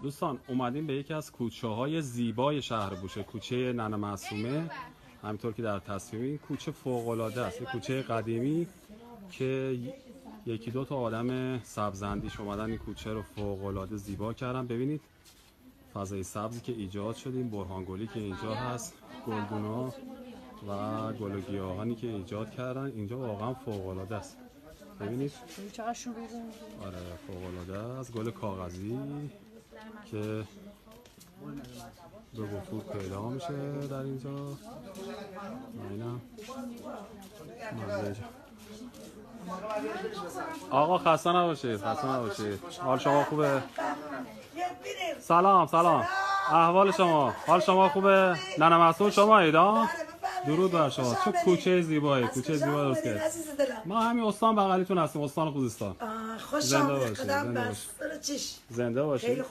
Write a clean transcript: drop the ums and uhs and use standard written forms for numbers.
دوستان اومدیم به یکی از کوچه های زیبای شهر بوشه، کوچه ننه معصومه. همینطور که در تصویر این کوچه فوق العاده است، کوچه قدیمی که یکی دو تا آدم سبزندیش اومدن این کوچه رو فوق العاده زیبا کردن. ببینید فضای سبزی که ایجاد شد، این برهان گلی که اینجا هست، گلدونا و گل و گیاهانی که ایجاد کردن، اینجا واقعا فوق العاده است. ببینید آره فوق العاده است. گل کاغذی که به وفور پیدا میشه در اینجا. اینم آقا خسته نباشید، خسته نباشید. حال شما خوبه؟ سلام سلام، احوال شما؟ حال شما خوبه؟ ننه معصوم شما ایدا؟ درود بر شما. چه کوچه زیبایی، کوچه زیبا درست کرد. ما همین استان بغلیتون هستیم، استان خوزستان. خوش آمدید. زنده باشید. زنده باشید.